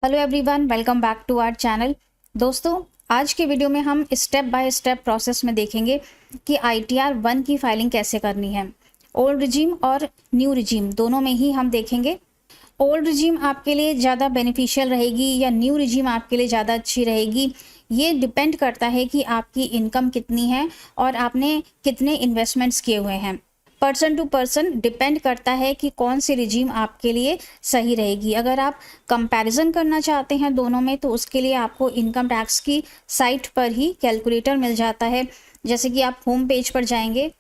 Hello everyone, welcome back to our channel. दोस्तों, आज के वीडियो में हम स्टेप बाय स्टेप प्रोसेस में देखेंगे कि ITR 1 की फाइलिंग कैसे करनी है। ओल्ड रिजीम और न्यू रिजीम दोनों में ही हम देखेंगे। ओल्ड रिजीम आपके लिए ज़्यादा बेनिफिशियल रहेगी या न्यू रिजीम आपके लिए ज़्यादा अच्छी रहेगी, ये डिपेंड करता है कि आपकी इनकम कितनी है और आपने कितने इन्वेस्टमेंट्स किए हुए हैं। पर्सन टू पर्सन डिपेंड करता है कि कौन सी रिजीम आपके लिए सही रहेगी। अगर आप कंपैरिजन करना चाहते हैं दोनों में, तो उसके लिए आपको इनकम टैक्स की साइट पर ही कैलकुलेटर मिल जाता है। जैसे कि आप होम पेज पर जाएंगे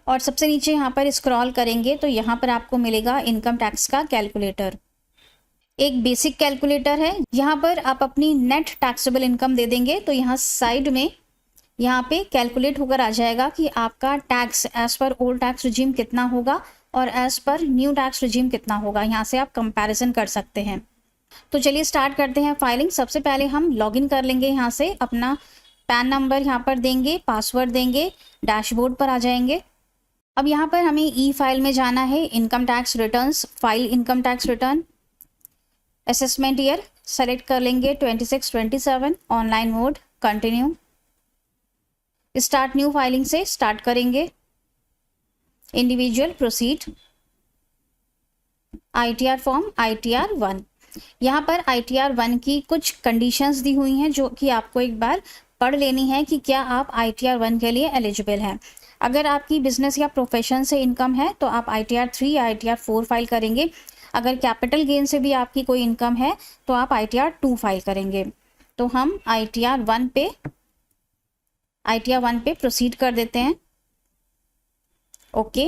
और सबसे नीचे यहाँ पर स्क्रॉल करेंगे तो यहाँ पर आपको मिलेगा इनकम टैक्स का कैलकुलेटर। एक बेसिक कैलकुलेटर है, यहाँ पर आप अपनी नेट टैक्सेबल इनकम दे देंगे तो यहाँ साइड में यहाँ पे कैलकुलेट होकर आ जाएगा कि आपका टैक्स एज पर ओल्ड टैक्स रिजीम कितना होगा और as per new tax regime कितना होगा। यहाँ से आप कंपैरिजन कर सकते हैं। तो चलिए स्टार्ट करते हैं फाइलिंग। सबसे पहले हम लॉगिन कर लेंगे। यहाँ से अपना पैन नंबर यहाँ पर देंगे, पासवर्ड देंगे, डैशबोर्ड पर आ जाएंगे। अब यहाँ पर हमें ई फाइल में जाना है। Income tax returns, file income tax return, assessment year select कर लेंगे 26-27, online mode, continue. Start new filing से स्टार्ट करेंगे। Individual, proceed, ITR form ITR 1। यहाँ पर ITR 1 की कुछ कंडीशंस दी हुई हैं जो कि आपको एक बार पढ़ लेनी है कि क्या आप ITR 1 के लिए एलिजिबल हैं। अगर आपकी बिजनेस या प्रोफेशन से इनकम है तो आप ITR 3 या ITR 4 फाइल करेंगे। अगर कैपिटल गेन से भी आपकी कोई इनकम है तो आप ITR 2 फाइल करेंगे। तो हम ITR 1 पे प्रोसीड कर देते हैं। Okay,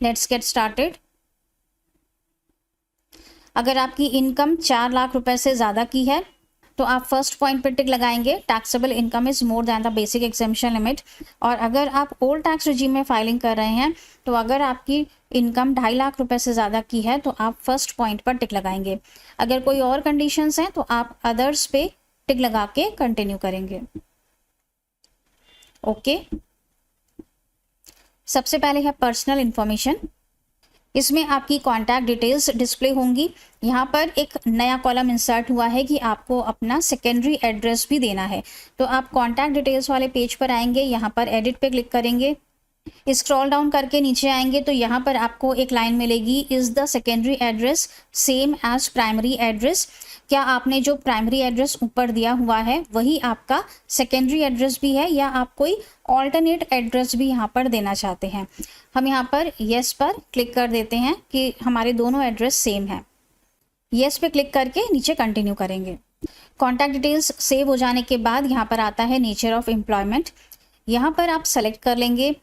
let's get started. अगर आपकी इनकम 4 लाख रुपए से ज़्यादा की है तो आप फर्स्ट पॉइंट पर टिक लगाएंगे, taxable income is more than the basic exemption limit. और अगर आप ओल्ड टैक्स रिजीम में फाइलिंग कर रहे हैं तो अगर आपकी इनकम 2.5 लाख रुपए से ज़्यादा की है तो आप फर्स्ट पॉइंट पर टिक लगाएंगे। अगर कोई और कंडीशंस हैं तो आप अदर्स पे टिक लगा के कंटिन्यू करेंगे। ओके, सबसे पहले है पर्सनल इंफॉर्मेशन। इसमें आपकी कॉन्टैक्ट डिटेल्स डिस्प्ले होंगी। यहाँ पर एक नया कॉलम इंसर्ट हुआ है कि आपको अपना सेकेंडरी एड्रेस भी देना है। तो आप कॉन्टैक्ट डिटेल्स वाले पेज पर आएंगे, यहाँ पर एडिट पे क्लिक करेंगे, स्क्रॉल डाउन करके नीचे आएंगे तो यहाँ पर आपको एक लाइन मिलेगी, is the secondary address same as primary address. क्या आपने जो प्राइमरी एड्रेस ऊपर दिया हुआ है वही आपका सेकेंडरी एड्रेस भी है या आप कोई ऑल्टरनेट एड्रेस भी यहाँ पर देना चाहते हैं। हम यहाँ पर येस पर क्लिक कर देते हैं कि हमारे दोनों एड्रेस सेम है। येस पे क्लिक करके नीचे कंटिन्यू करेंगे। कॉन्टैक्ट डिटेल्स सेव हो जाने के बाद यहाँ पर आता है नेचर ऑफ एम्प्लॉयमेंट। यहाँ पर आप सेलेक्ट कर लेंगे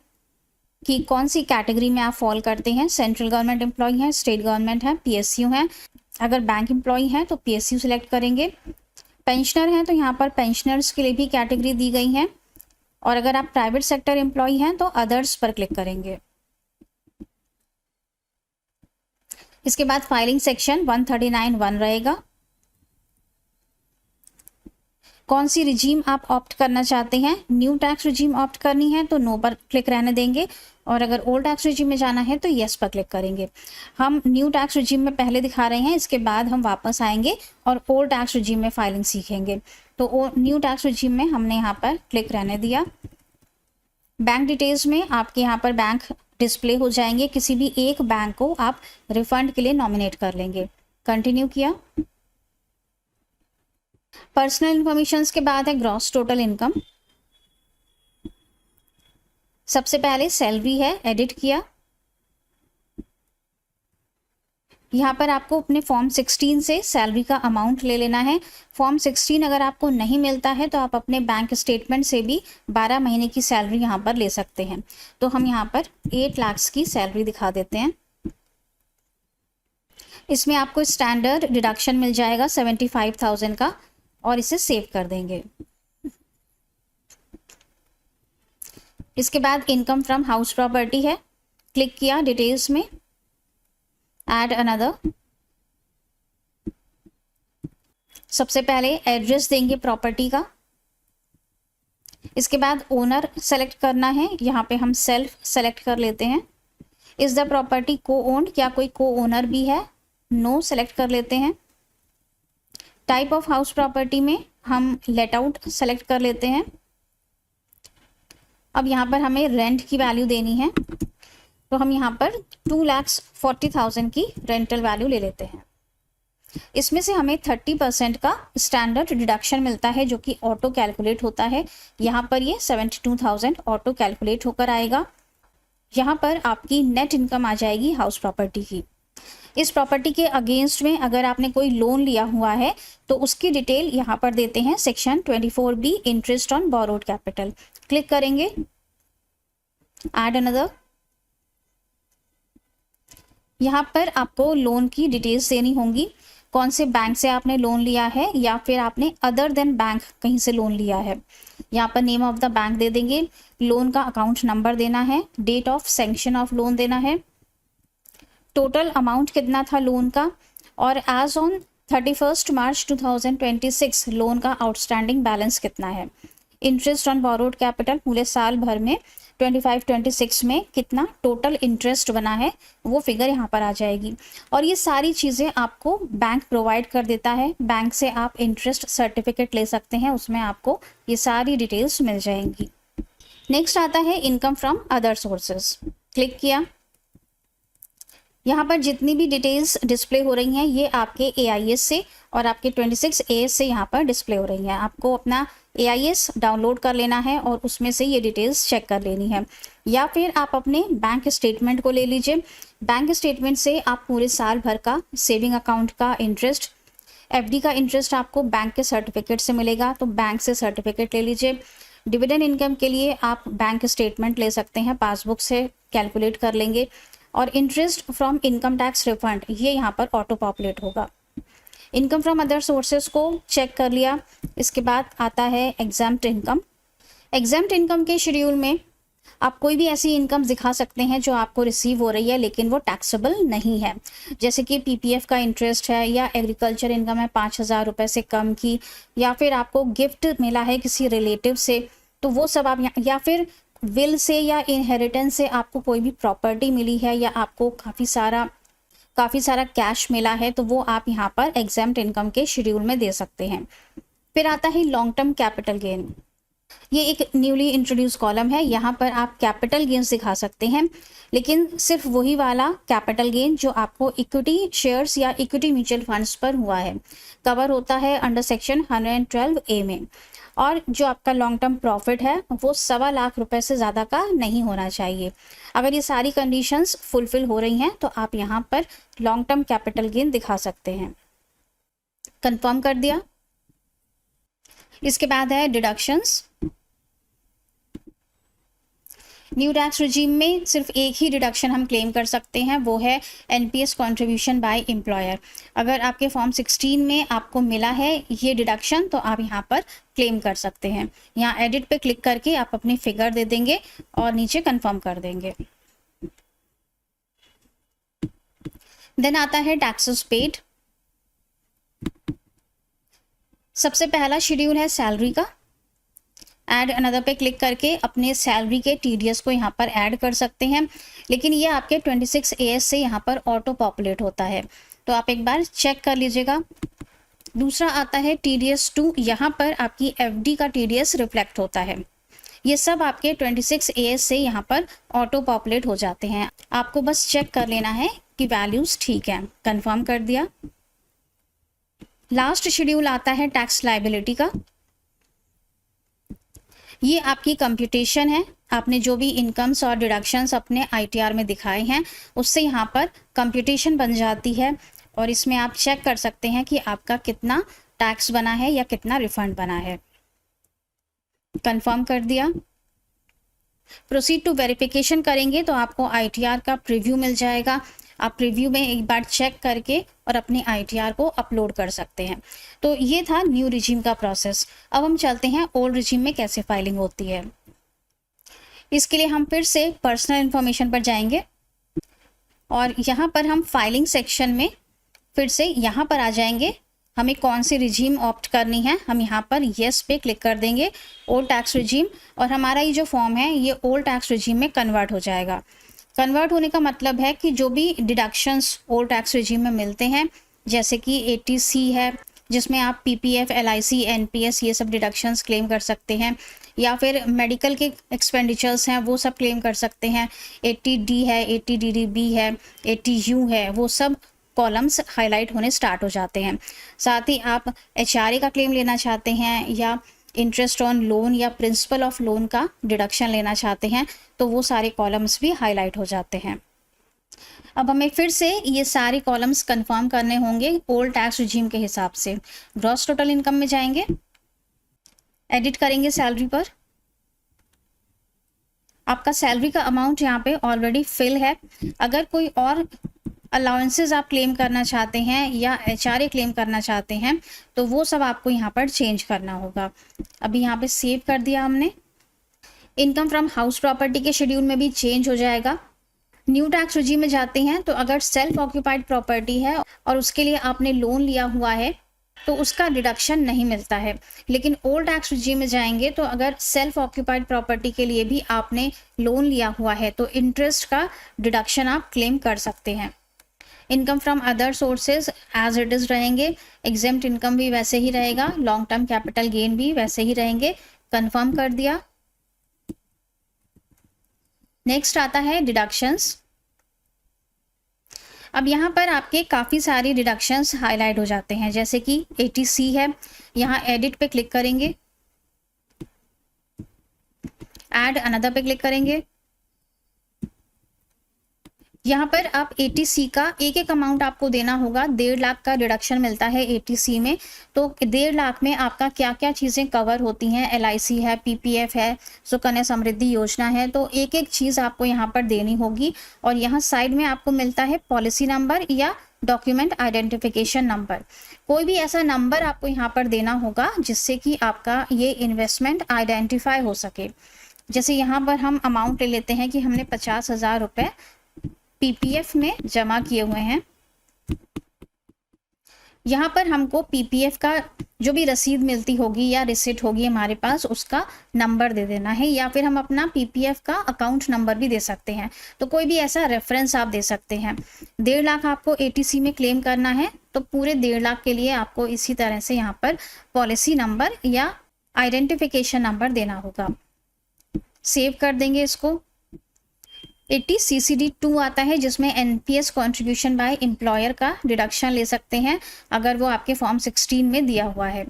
कि कौन सी कैटेगरी में आप फॉल करते हैं। सेंट्रल गवर्नमेंट एम्प्लॉय हैं, स्टेट गवर्नमेंट है, PSU हैं। अगर बैंक एम्प्लॉय हैं तो PSU सिलेक्ट करेंगे। पेंशनर हैं तो यहाँ पर पेंशनर्स के लिए भी कैटेगरी दी गई हैं। और अगर आप प्राइवेट सेक्टर एम्प्लॉय हैं तो अदर्स पर क्लिक करेंगे। इसके बाद फाइलिंग सेक्शन 139(1) रहेगा। कौन सी रिजीम आप ऑप्ट करना चाहते हैं। न्यू टैक्स रिजीम ऑप्ट करनी है तो नो पर क्लिक रहने देंगे और अगर ओल्ड टैक्स रिजीम में जाना है तो येस पर क्लिक करेंगे। हम न्यू टैक्स रिजीम में पहले दिखा रहे हैं, इसके बाद हम वापस आएंगे और ओल्ड टैक्स रिजीम में फाइलिंग सीखेंगे। तो न्यू टैक्स रिजीम में हमने यहाँ पर क्लिक रहने दिया। बैंक डिटेल्स में आपके यहाँ पर बैंक डिस्प्ले हो जाएंगे। किसी भी एक बैंक को आप रिफंड के लिए नॉमिनेट कर लेंगे। कंटिन्यू किया। पर्सनल इंफॉर्मेशन के बाद है ग्रॉस टोटल इनकम। सबसे पहले सैलरी है, एडिट किया। यहाँ पर आपको अपने फॉर्म 16 से सैलरी का अमाउंट ले लेना है। फॉर्म 16 अगर आपको नहीं मिलता है तो आप अपने बैंक स्टेटमेंट से भी 12 महीने की सैलरी यहाँ पर ले सकते हैं। तो हम यहाँ पर 8 लाख की सैलरी दिखा देते हैं। इसमें आपको स्टैंडर्ड डिडक्शन मिल जाएगा 75,000 का और इसे सेव कर देंगे। इसके बाद इनकम फ्रॉम हाउस प्रॉपर्टी है, क्लिक किया डिटेल्स में, ऐड अनदर। सबसे पहले एड्रेस देंगे प्रॉपर्टी का। इसके बाद ओनर सेलेक्ट करना है, यहाँ पे हम सेल्फ सेलेक्ट कर लेते हैं। इज द प्रॉपर्टी को ओन्ड, क्या कोई को ओनर भी है, नो सेलेक्ट कर लेते हैं। टाइप ऑफ हाउस प्रॉपर्टी में हम लेट आउट सेलेक्ट कर लेते हैं। अब यहाँ पर हमें रेंट की वैल्यू देनी है, तो हम यहाँ पर 2,40,000 की रेंटल वैल्यू ले लेते हैं। इसमें से हमें 30% का स्टैंडर्ड डिडक्शन मिलता है जो कि ऑटो कैलकुलेट होता है। यहाँ पर ये 72,000 ऑटो कैलकुलेट होकर आएगा। यहाँ पर आपकी नेट इनकम आ जाएगी हाउस प्रॉपर्टी की। इस प्रॉपर्टी के अगेंस्ट में अगर आपने कोई लोन लिया हुआ है तो उसकी डिटेल यहाँ पर देते हैं section 24B interest on borrowed capital. Click करेंगे, ऐड अनदर। यहाँ पर आपको लोन की डिटेल्स देनी होंगी, कौन से बैंक से आपने लोन लिया है या फिर आपने अदर देन बैंक कहीं से लोन लिया है। यहाँ पर नेम ऑफ द बैंक दे देंगे, लोन का अकाउंट नंबर देना है, date of sanction of loan देना है, टोटल अमाउंट कितना था लोन का, और एज ऑन 31 मार्च 2026 लोन का आउटस्टैंडिंग बैलेंस कितना है। इंटरेस्ट ऑन बोरोड कैपिटल पूरे साल भर में 25-26 में कितना टोटल इंटरेस्ट बना है वो फिगर यहाँ पर आ जाएगी। और ये सारी चीज़ें आपको बैंक प्रोवाइड कर देता है। बैंक से आप इंटरेस्ट सर्टिफिकेट ले सकते हैं, उसमें आपको ये सारी डिटेल्स मिल जाएंगी। नेक्स्ट आता है income from other sources. Click किया, यहाँ पर जितनी भी डिटेल्स डिस्प्ले हो रही हैं ये आपके AIS से और आपके 26 AS से यहाँ पर डिस्प्ले हो रही हैं। आपको अपना AIS डाउनलोड कर लेना है और उसमें से ये डिटेल्स चेक कर लेनी है, या फिर आप अपने बैंक स्टेटमेंट को ले लीजिए। बैंक स्टेटमेंट से आप पूरे साल भर का सेविंग अकाउंट का इंटरेस्ट, FD का इंटरेस्ट आपको बैंक के सर्टिफिकेट से मिलेगा, तो बैंक से सर्टिफिकेट ले लीजिए। डिविडेंड इनकम के लिए आप बैंक स्टेटमेंट ले सकते हैं, पासबुक से कैलकुलेट कर लेंगे। और interest from income tax refund ये यहाँ पर ऑटो पॉपुलेट होगा। इनकम फ्रॉम अदर सोर्सेज को चेक कर लिया। इसके बाद आता है एग्जाम्प्ट इनकम। एग्जाम्प्ट इनकम के शेड्यूल में आप कोई भी ऐसी इनकम दिखा सकते हैं जो आपको रिसीव हो रही है लेकिन वो टैक्सेबल नहीं है, जैसे कि PPF का इंटरेस्ट है, या एग्रीकल्चर इनकम है 5,000 रुपये से कम की, या फिर आपको गिफ्ट मिला है किसी रिलेटिव से, तो वो सब आप, या फिर विल से या इनहेरिटेंस से आपको कोई भी प्रॉपर्टी मिली है, या आपको काफ़ी सारा कैश मिला है, तो वो आप यहाँ पर एग्जाम्प्ट इनकम के शेड्यूल में दे सकते हैं। फिर आता है लॉन्ग टर्म कैपिटल गेन। ये एक न्यूली इंट्रोड्यूस कॉलम है। यहाँ पर आप कैपिटल गेन्स दिखा सकते हैं, लेकिन सिर्फ वही वाला कैपिटल गेन जो आपको इक्विटी शेयर्स या इक्विटी म्यूचुअल फंड्स पर हुआ है, कवर होता है अंडर सेक्शन 112A में। और जो आपका लॉन्ग टर्म प्रॉफिट है वो 1.25 लाख रुपए से ज़्यादा का नहीं होना चाहिए। अगर ये सारी कंडीशंस फुलफिल हो रही हैं तो आप यहाँ पर लॉन्ग टर्म कैपिटल गेन दिखा सकते हैं। कंफर्म कर दिया। इसके बाद है डिडक्शंस। न्यू टैक्स रिजीम में सिर्फ एक ही डिडक्शन हम क्लेम कर सकते हैं, वो है NPS कंट्रीब्यूशन बाय एम्प्लॉयर। अगर आपके फॉर्म 16 में आपको मिला है ये डिडक्शन तो आप यहाँ पर क्लेम कर सकते हैं। यहाँ एडिट पे क्लिक करके आप अपनी फिगर दे देंगे और नीचे कंफर्म कर देंगे। देन आता है टैक्सेस पेड। सबसे पहला शेड्यूल है सैलरी का। ऐड अनदर पे क्लिक करके अपने सैलरी के TDS को यहाँ पर ऐड कर सकते हैं, लेकिन ये आपके 26 AS से यहाँ पर ऑटो पॉपुलेट होता है, तो आप एक बार चेक कर लीजिएगा। दूसरा आता है TDS 2। यहाँ पर आपकी FD का TDS रिफ्लेक्ट होता है। ये सब आपके 26 AS से यहाँ पर ऑटो पॉपुलेट हो जाते हैं। आपको बस चेक कर लेना है कि वैल्यूज ठीक है। कंफर्म कर दिया। लास्ट शेड्यूल आता है टैक्स लायबिलिटी का। ये आपकी कंप्यूटेशन है। आपने जो भी इनकम्स और डिडक्शंस अपने ITR में दिखाए हैं उससे यहाँ पर कंप्यूटेशन बन जाती है, और इसमें आप चेक कर सकते हैं कि आपका कितना टैक्स बना है या कितना रिफंड बना है। कंफर्म कर दिया। प्रोसीड टू वेरिफिकेशन करेंगे तो आपको ITR का प्रीव्यू मिल जाएगा। आप प्रीव्यू में एक बार चेक करके और अपने ITR को अपलोड कर सकते हैं। तो ये था न्यू रिजीम का प्रोसेस। अब हम चलते हैं ओल्ड रिजीम में कैसे फाइलिंग होती है। इसके लिए हम फिर से पर्सनल इन्फॉर्मेशन पर जाएंगे और यहाँ पर हम फाइलिंग सेक्शन में फिर से यहाँ पर आ जाएंगे। हमें कौन सी रिजीम ऑप्ट करनी है, हम यहाँ पर येस पे क्लिक कर देंगे, ओल्ड टैक्स रिजीम, और हमारा ये जो फॉर्म है ये ओल्ड टैक्स रिजीम में कन्वर्ट हो जाएगा। कन्वर्ट होने का मतलब है कि जो भी डिडक्शंस ओल्ड टैक्स रिजीम में मिलते हैं, जैसे कि 80C है, जिसमें आप पीपीएफ, एलआईसी, एनपीएस ये सब डिडक्शंस क्लेम कर सकते हैं, या फिर मेडिकल के एक्सपेंडिचर्स हैं वो सब क्लेम कर सकते हैं। 80D है, 80DDB है, 80U है, वो सब कॉलम्स हाईलाइट होने स्टार्ट हो जाते हैं। साथ ही आप एचआरए का क्लेम लेना चाहते हैं या इंटरेस्ट ऑन लोन या प्रिंसिपल ऑफ लोन का डिडक्शन लेना चाहते हैं तो वो सारे कॉलम्स भी हाईलाइट हो जाते हैं। अब हमें फिर से ये सारे कॉलम्स कंफर्म करने होंगे ओल्ड टैक्स रिजीम के हिसाब से। ग्रॉस टोटल इनकम में जाएंगे, एडिट करेंगे सैलरी पर। आपका सैलरी का अमाउंट यहाँ पे ऑलरेडी फिल है। अगर कोई और अलाउंसेस आप क्लेम करना चाहते हैं या एचआरए क्लेम करना चाहते हैं तो वो सब आपको यहाँ पर चेंज करना होगा। अभी यहाँ पे सेव कर दिया हमने। इनकम फ्रॉम हाउस प्रॉपर्टी के शेड्यूल में भी चेंज हो जाएगा। न्यू टैक्स रिजीम में जाते हैं तो अगर सेल्फ ऑक्यूपाइड प्रॉपर्टी है और उसके लिए आपने लोन लिया हुआ है तो उसका डिडक्शन नहीं मिलता है। लेकिन ओल्ड टैक्स रिजीम में जाएंगे तो अगर सेल्फ ऑक्यूपाइड प्रॉपर्टी के लिए भी आपने लोन लिया हुआ है तो इंटरेस्ट का डिडक्शन आप क्लेम कर सकते हैं। Income from other sources as it is रहेंगे, एग्जेम्प्ट इनकम भी वैसे ही रहेगा, लॉन्ग टर्म कैपिटल गेन भी वैसे ही रहेंगे। कंफर्म कर दिया। नेक्स्ट आता है डिडक्शंस। अब यहाँ पर आपके काफ़ी सारी डिडक्शंस हाईलाइट हो जाते हैं, जैसे कि 80C है, यहाँ एडिट पे क्लिक करेंगे, ऐड अनदर पे क्लिक करेंगे। यहाँ पर आप 80C का एक एक अमाउंट आपको देना होगा। 1.5 लाख का डिडक्शन मिलता है 80C में, तो 1.5 लाख में आपका क्या क्या चीज़ें कवर होती हैं, एलआईसी है, पीपीएफ है, सुकन्या समृद्धि योजना है, तो एक एक चीज़ आपको यहाँ पर देनी होगी। और यहाँ साइड में आपको मिलता है पॉलिसी नंबर या डॉक्यूमेंट आइडेंटिफिकेशन नंबर। कोई भी ऐसा नंबर आपको यहाँ पर देना होगा जिससे कि आपका ये इन्वेस्टमेंट आइडेंटिफाई हो सके। जैसे यहाँ पर हम अमाउंट ले लेते हैं कि हमने 50,000 रुपये पीपीएफ में जमा किए हुए हैं। यहाँ पर हमको पीपीएफ का जो भी रसीद मिलती होगी या रिसिट होगी हमारे पास उसका नंबर दे देना है, या फिर हम अपना पीपीएफ का अकाउंट नंबर भी दे सकते हैं। तो कोई भी ऐसा रेफरेंस आप दे सकते हैं। 1.5 लाख आपको 80C में क्लेम करना है तो पूरे 1.5 लाख के लिए आपको इसी तरह से यहाँ पर पॉलिसी नंबर या आइडेंटिफिकेशन नंबर देना होगा। सेव कर देंगे इसको। 80CCD2 आता है जिसमें एनपीएस कंट्रीब्यूशन बाय एम्प्लॉयर का डिडक्शन ले सकते हैं अगर वो आपके फॉर्म 16 में दिया हुआ है।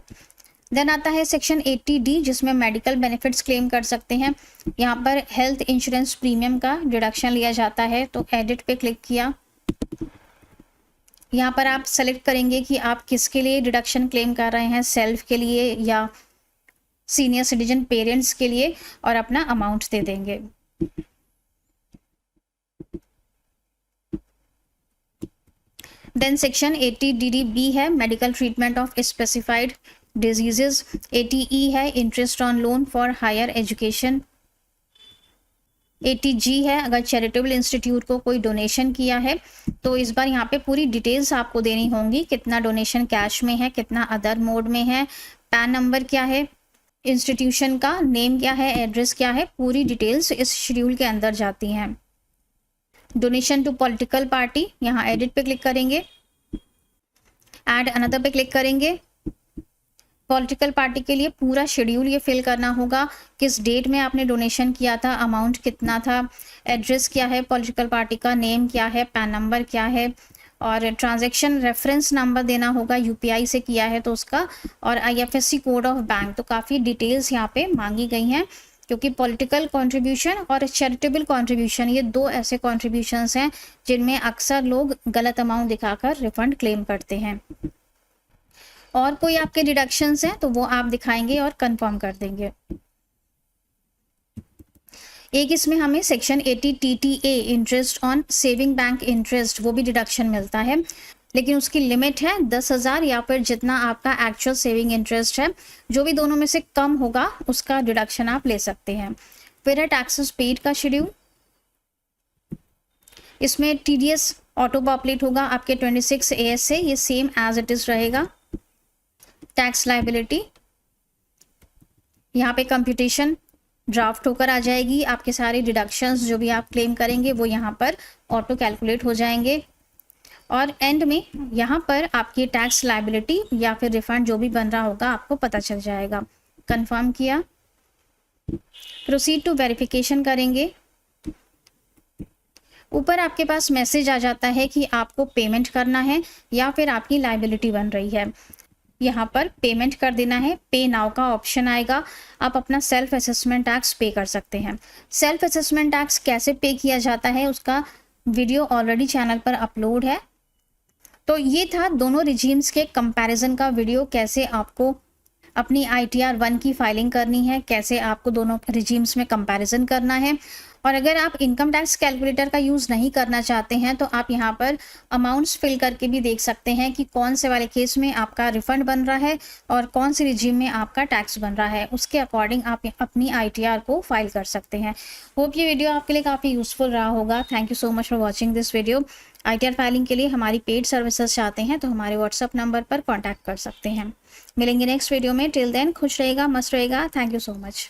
देन आता है सेक्शन 80D जिसमें मेडिकल बेनिफिट्स क्लेम कर सकते हैं। यहाँ पर हेल्थ इंश्योरेंस प्रीमियम का डिडक्शन लिया जाता है, तो एडिट पे क्लिक किया। यहाँ पर आप सेलेक्ट करेंगे कि आप किसके लिए डिडक्शन क्लेम कर रहे हैं, सेल्फ के लिए या सीनियर सिटीजन पेरेंट्स के लिए, और अपना अमाउंट दे देंगे। देन सेक्शन 80DDB है medical treatment of specified diseases. 80E है interest on loan for higher education. 80G है अगर चैरिटेबल इंस्टीट्यूट को कोई डोनेशन किया है तो इस बार यहाँ पे पूरी डिटेल्स आपको देनी होंगी, कितना डोनेशन कैश में है, कितना अदर मोड में है, पैन नंबर क्या है, इंस्टीट्यूशन का नेम क्या है, एड्रेस क्या है, पूरी डिटेल्स इस शेड्यूल के अंदर जाती हैं। डोनेशन टू पॉलिटिकल पार्टी, यहाँ एडिट पे क्लिक करेंगे, ऐड अनदर पे क्लिक करेंगे। पॉलिटिकल पार्टी के लिए पूरा शेड्यूल ये फिल करना होगा, किस डेट में आपने डोनेशन किया था, अमाउंट कितना था, एड्रेस क्या है पॉलिटिकल पार्टी का, नेम क्या है, पैन नंबर क्या है, और ट्रांजैक्शन रेफरेंस नंबर देना होगा, यूपीआई से किया है तो उसका, और आईएफएससी कोड ऑफ बैंक। तो काफ़ी डिटेल्स यहाँ पे मांगी गई हैं क्योंकि पॉलिटिकल कंट्रीब्यूशन और चैरिटेबल कंट्रीब्यूशन ये दो ऐसे कंट्रीब्यूशंस हैं जिनमें अक्सर लोग गलत अमाउंट दिखाकर रिफंड क्लेम करते हैं। और कोई आपके डिडक्शंस हैं तो वो आप दिखाएंगे और कंफर्म कर देंगे। एक इसमें हमें section 80TTA interest on saving bank interest वो भी डिडक्शन मिलता है, लेकिन उसकी लिमिट है 10,000 या फिर जितना आपका एक्चुअल सेविंग इंटरेस्ट है, जो भी दोनों में से कम होगा उसका डिडक्शन आप ले सकते हैं। फिर है टैक्सेस पेड का शेड्यूल। इसमें TDS ऑटो पॉपुलेट होगा आपके 26 AS से, ये सेम एज इट इज रहेगा। टैक्स लायबिलिटी यहाँ पे कंप्यूटेशन ड्राफ्ट होकर आ जाएगी, आपके सारे डिडक्शंस जो भी आप क्लेम करेंगे वो यहाँ पर ऑटो कैलकुलेट हो जाएंगे। और एंड में यहाँ पर आपकी टैक्स लायबिलिटी या फिर रिफंड जो भी बन रहा होगा आपको पता चल जाएगा। कंफर्म किया, प्रोसीड टू वेरिफिकेशन करेंगे। ऊपर आपके पास मैसेज आ जाता है कि आपको पेमेंट करना है या फिर आपकी लायबिलिटी बन रही है। यहाँ पर पेमेंट कर देना है, पे नाउ का ऑप्शन आएगा। आप अपना सेल्फ असेसमेंट टैक्स पे कर सकते हैं। सेल्फ असेसमेंट टैक्स कैसे पे किया जाता है उसका वीडियो ऑलरेडी चैनल पर अपलोड है। तो ये था दोनों रिजीम्स के कंपैरिजन का वीडियो, कैसे आपको अपनी ITR 1 की फाइलिंग करनी है, कैसे आपको दोनों रिजीम्स में कंपैरिजन करना है। और अगर आप इनकम टैक्स कैलकुलेटर का यूज़ नहीं करना चाहते हैं तो आप यहाँ पर अमाउंट्स फिल करके भी देख सकते हैं कि कौन से वाले केस में आपका रिफंड बन रहा है और कौन से रिजीम में आपका टैक्स बन रहा है। उसके अकॉर्डिंग आप अपनी ITR को फाइल कर सकते हैं। होप ये वीडियो आपके लिए काफ़ी यूज़फुल रहा होगा। Thank you so much for watching this video. ITR filing के लिए हमारी पेड सर्विसेज चाहते हैं तो हमारे व्हाट्सअप नंबर पर कॉन्टैक्ट कर सकते हैं। मिलेंगे नेक्स्ट वीडियो में। टिल देन खुश रहेगा, मस्त रहेगा। Thank you so much.